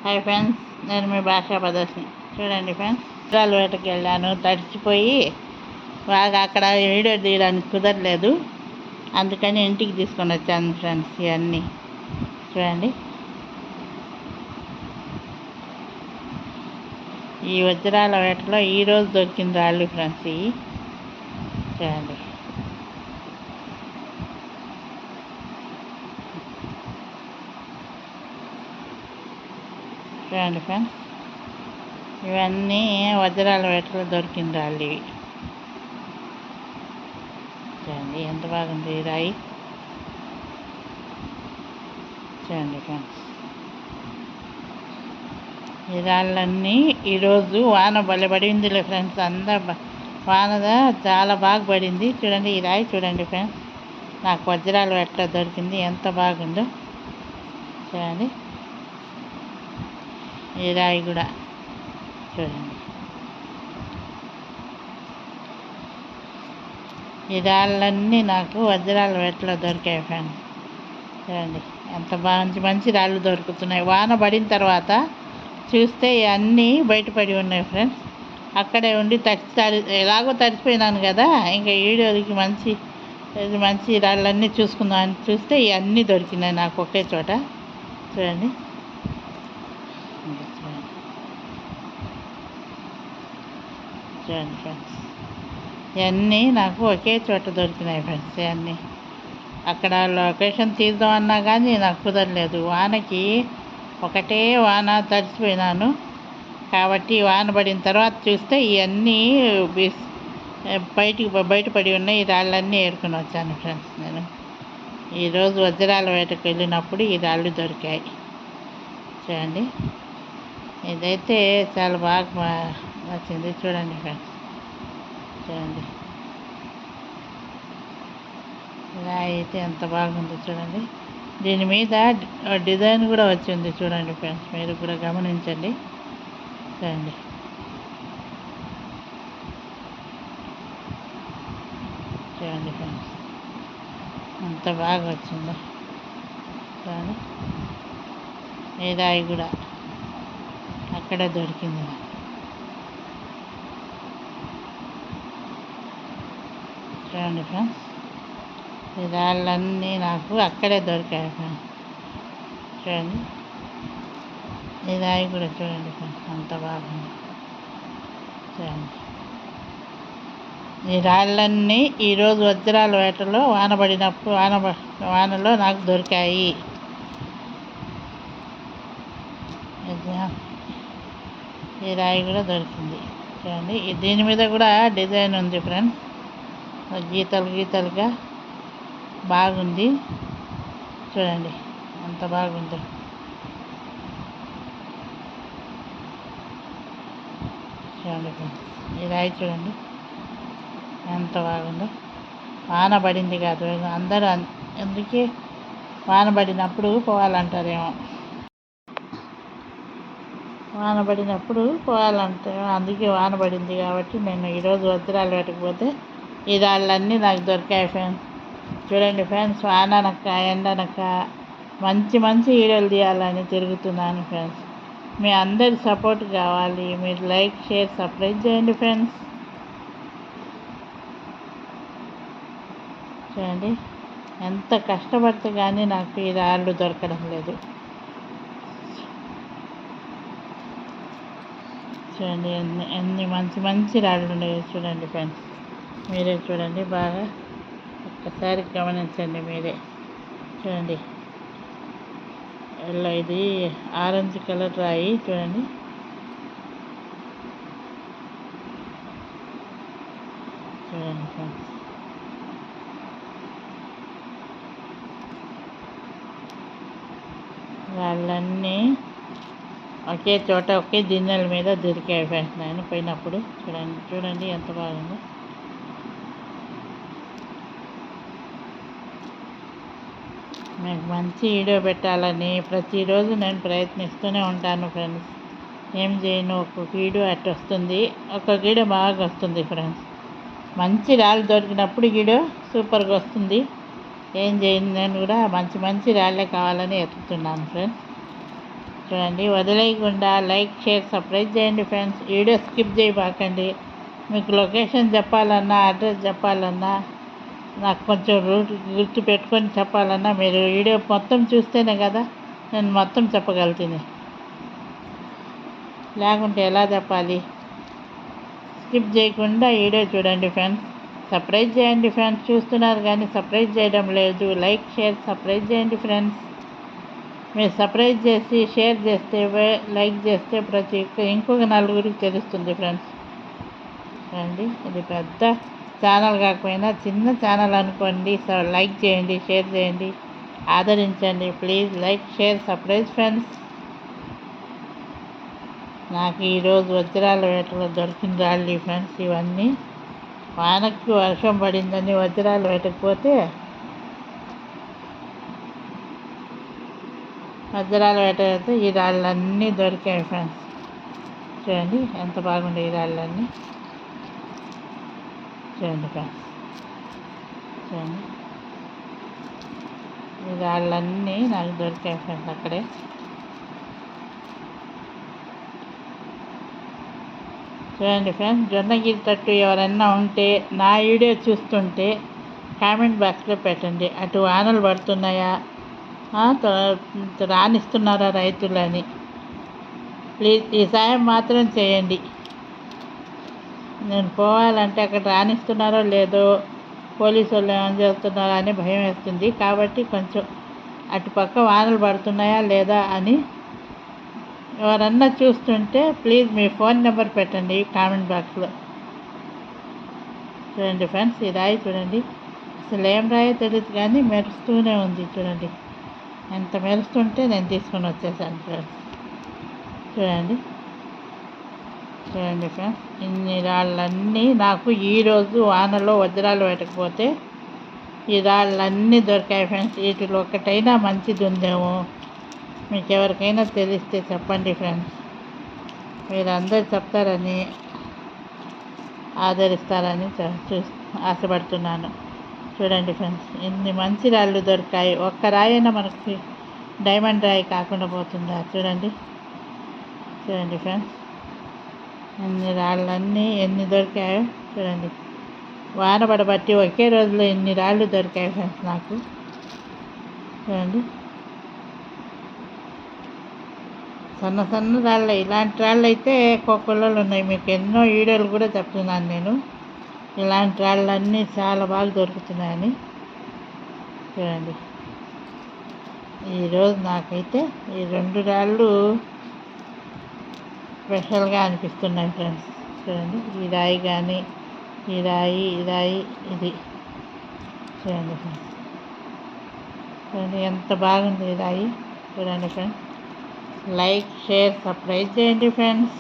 Hi friends, నేను మీ భాషా ప్రదర్శిని. చూడండి ఫ్రెండ్స్, వజ్రాల వేటకి వెళ్ళాను. తడిచిపోయి బాగా అక్కడ వీడియో తీయడానికి కుదరలేదు. అందుకని ఇంటికి తీసుకొని వచ్చాను ఫ్రెండ్స్. ఇవన్నీ చూడండి. ఈ వజ్రాల వేటలో ఈరోజు దొరికింది రాళ్ళు ఫ్రెండ్స్. ఇవి చూడండి. చూడండి ఫ్రెండ్స్, ఇవన్నీ వజ్రాల వేటలో దొరికిన రాళ్ళు ఇవి. చూడండి ఎంత బాగుంది ఈ రాయి. చూడండి ఫ్రెండ్స్, ఈ రాళ్ళన్నీ ఈరోజు వాన పడిందిలే ఫ్రెండ్స్. వాన చాలా బాగా పడింది. చూడండి ఈ రాయి చూడండి ఫ్రెండ్స్. నాకు వజ్రాల వేటలో దొరికింది. ఎంత బాగుందో చూడండి. ఈ రాయి కూడా చూడండి. ఈ రాళ్ళన్నీ నాకు వజ్రాల వేటలో దొరికాయి ఫ్రెండ్స్. చూడండి ఎంత మంచి మంచి రాళ్ళు దొరుకుతున్నాయి. వాన పడిన తర్వాత చూస్తే అన్నీ బయటపడి ఉన్నాయి ఫ్రెండ్స్. అక్కడే ఉండి ఎలాగో తడిచిపోయినాను కదా, ఇంకా వీడియోకి మంచి రాళ్ళన్నీ చూసుకుందాం అని చూస్తే ఇవన్నీ దొరికినాయి నాకు ఒకే చోట. చూడండి. చూడండి ఫ్రెండ్స్, ఇవన్నీ నాకు ఒకే చోట దొరికినాయి ఫ్రెండ్స్. ఇవన్నీ అక్కడ లొకేషన్ తీద్దామన్నా కానీ నాకు కుదరలేదు. వానకి ఒకటే వాన తడిచిపోయినాను కాబట్టి వాన పడిన తర్వాత చూస్తే ఇవన్నీ బయటపడి ఉన్నాయి. ఈ రాళ్ళన్నీ ఏరుకొని వచ్చాను ఫ్రెండ్స్. నేను ఈరోజు వజ్రాల వేటకు వెళ్ళినప్పుడు ఈ రాళ్ళు దొరికాయి. చూడండి, ఇదైతే చాలా బాగా నచ్చింది. చూడండి ఫ్రెండ్స్, చూడండి రాయి అయితే ఎంత బాగుందో చూడండి. దీని మీద డిజైన్ కూడా వచ్చింది చూడండి ఫ్రెండ్స్. మీరు కూడా గమనించండి. చూడండి, చూడండి ఫ్రెండ్స్ ఎంత బాగా వచ్చిందో చూడండి. ఈ రాయి కూడా అక్కడే దొరికింది. చూడండి ఫ్రెండ్స్, ఈ రాళ్ళన్నీ నాకు అక్కడే దొరికాయి ఫ్రెండ్స్. చూడండి, ఈ రాయి కూడా చూడండి ఫ్రెండ్స్ అంత బాగుంది. చూడండి, ఈ రాళ్ళన్నీ ఈరోజు వజ్రాల వేటలో వానలో నాకు దొరికాయి. ఈ రాయి కూడా దొరికింది. చూడండి, దీని మీద కూడా డిజైన్ ఉంది ఫ్రెండ్స్. గీతలుగా బాగుంది. చూడండి ఎంత బాగుందో. చూడండి ఫ్రెండ్స్, ఈ రాయి చూడండి ఎంత బాగుందో. వాన పడింది కాదు, అందరూ అందుకే వాన పడినప్పుడు పోవాలంటారేమో. వాన పడినప్పుడు పోవాలంటారేమో, అందుకే వాన పడింది కాబట్టి నేను ఈరోజు వజ్రాలు వేటకపోతే ఈ రాళ్ళన్నీ నాకు దొరికాయి ఫ్రెండ్స్. చూడండి ఫ్రెండ్స్, వాననక ఎండనక మంచి వీడియోలు తీయాలని తిరుగుతున్నాను ఫ్రెండ్స్. మీ అందరి సపోర్ట్ కావాలి. మీరు లైక్, షేర్, సబ్స్క్రైబ్ చేయండి ఫ్రెండ్స్. చూడండి ఎంత కష్టపడితే కానీ నాకు ఈ రాళ్ళు దొరకడం లేదు. చూడండి ఎన్ని మంచి రాళ్ళు ఉన్నాయో చూడండి ఫ్రెండ్స్. మీరే చూడండి, బాగా ఒక్కసారి గమనించండి మీరే. చూడండి, ఇది ఆరెంజ్ కలర్ రాయి. చూడండి, చూడండి ఫ్రెండ్స్, వాళ్ళన్నీ ఒకే చోట ఒకే దిన్నెల మీద దొరికాయి ఫ్రెండ్స్. నేను పోయినప్పుడు చూడండి ఎంత బాగుందో. మీకు మంచి వీడియో పెట్టాలని ప్రతిరోజు నేను ప్రయత్నిస్తూనే ఉంటాను ఫ్రెండ్స్. ఏం చేయను, ఒక్కొక్క వీడియో అట్లా వస్తుంది, ఒక్కొక్క వీడియో బాగా వస్తుంది ఫ్రెండ్స్. మంచి రాళ్ళు దొరికినప్పుడు వీడియో సూపర్గా వస్తుంది. ఏం చేయను, నేను కూడా మంచి రాళ్ళే కావాలని ఎత్తుతున్నాను ఫ్రెండ్స్. చూడండి, వదిలేయకుండా లైక్ షేర్ సబ్స్క్రైబ్ చేయండి ఫ్రెండ్స్. వీడియో స్కిప్ చేయబాకండి. మీకు లొకేషన్ చెప్పాలన్నా, అడ్రస్ చెప్పాలన్నా, నాకు కొంచెం రూట్ గుర్తు పెట్టుకొని చెప్పాలన్నా మీరు వీడియో మొత్తం చూస్తేనే కదా నేను మొత్తం చెప్పగలుగుతాను. లేకుంటే ఎలా చెప్పాలి? స్కిప్ చేయకుండా వీడియో చూడండి ఫ్రెండ్స్. సబ్స్క్రైబ్ చేయండి ఫ్రెండ్స్. చూస్తున్నారు కానీ సబ్స్క్రైబ్ చేయడం లేదు. లైక్ షేర్ సబ్స్క్రైబ్ చేయండి ఫ్రెండ్స్. మీరు సబ్స్క్రైబ్ చేసి షేర్ చేస్తే, లైక్ చేస్తే ఇంకొక నలుగురికి తెలుస్తుంది ఫ్రెండ్స్. అండి, ఇది పెద్ద ఛానల్ కాకపోయినా చిన్న ఛానల్ అనుకోండి. లైక్ చేయండి, షేర్ చేయండి, ఆదరించండి. Please like share subscribe friends. నాకు ఈరోజు వజ్రాల వేటలో దొరికిన రాళ్ళు ఫ్రెండ్స్. ఇవన్నీ వానకు వర్షం పడిందని వజ్రాలు వేటకపోతే వజ్రాలు వేట అయితే ఈ రాళ్ళన్నీ దొరికాయి ఫ్రెండ్స్. చూడండి ఎంత బాగుండే ఈ రాళ్ళన్నీ. చూడండి ఫ్రెండ్స్, చూడండి ఈ రాళ్ళన్నీ నాకు దొరికాయి ఫ్రెండ్స్ అక్కడే. చూడండి ఫ్రెండ్స్, జొన్నగిరి తట్టు ఎవరన్నా ఉంటే నా వీడియో చూస్తుంటే కామెంట్ బాక్స్లో పెట్టండి. అటు వానలు పడుతున్నాయా, రాణిస్తున్నారా రైతులని. ప్లీజ్ ఈ సాయం మాత్రం చేయండి. నేను పోవాలంటే అక్కడ రాణిస్తున్నారో లేదో, పోలీసు వాళ్ళు ఏమైనా చేస్తున్నారో అని భయం వేస్తుంది. కాబట్టి కొంచెం అటుపక్క వానలు పడుతున్నాయా లేదా అని ఎవరన్నా చూస్తుంటే ప్లీజ్ మీ ఫోన్ నెంబర్ పెట్టండి కామెంట్ బాక్స్లో. చూడండి ఫ్రెండ్స్, ఈ రాయి చూడండి, అసలు ఏం రాయో తెలియదు కానీ మెరుస్తూనే ఉంది. చూడండి ఎంత మెరుస్తుంటే నేను తీసుకొని వచ్చేసాను ఫ్రెండ్స్. చూడండి, చూడండి ఫ్రెండ్స్, ఇన్ని రాళ్ళన్నీ నాకు ఈరోజు వానలో వజ్రాలు పెట్టకపోతే ఈ రాళ్ళన్నీ దొరికాయి ఫ్రెండ్స్. వీటిలో ఒకటైనా మంచిది ఉందేమో మీకు ఎవరికైనా తెలిస్తే చెప్పండి ఫ్రెండ్స్. మీరందరూ చెప్తారని, ఆదరిస్తారని ఆశపడుతున్నాను. చూడండి ఫ్రెండ్స్, ఇన్ని మంచి రాళ్ళు దొరికాయి. ఒక్క రాయైనా మనకి డైమండ్ రాయి కాకుండా పోతుందా? చూడండి, చూడండి ఫ్రెండ్స్, ఇన్ని రాళ్ళన్నీ ఎన్ని దొరికాయో చూడండి. వాన పడబట్టి ఒకే రోజులో ఇన్ని రాళ్ళు దొరికాయి ఫ్రెండ్స్ నాకు. చూడండి, సన్న సన్న రాళ్ళు. ఇలాంటి రాళ్ళు అయితే కొక్కలలో ఉన్నాయి. మీకు ఎన్నో వీడియోలు కూడా చెప్తున్నాను నేను. ఇలాంటి రాళ్ళన్నీ చాలా బాగా దొరుకుతున్నాయని. చూడండి, ఈరోజు నాకైతే ఈ 2 రాళ్ళు స్పెషల్గా అనిపిస్తున్నాయి ఫ్రెండ్స్. చూడండి, ఈ రాయి కానీ, ఈ రాయి ఇది చూడండి ఫ్రెండ్స్. చూడండి ఎంత బాగుంది ఈ రాయి. చూడండి ఫ్రెండ్స్, లైక్ షేర్ సబ్స్క్రైబ్ చేయండి ఫ్రెండ్స్.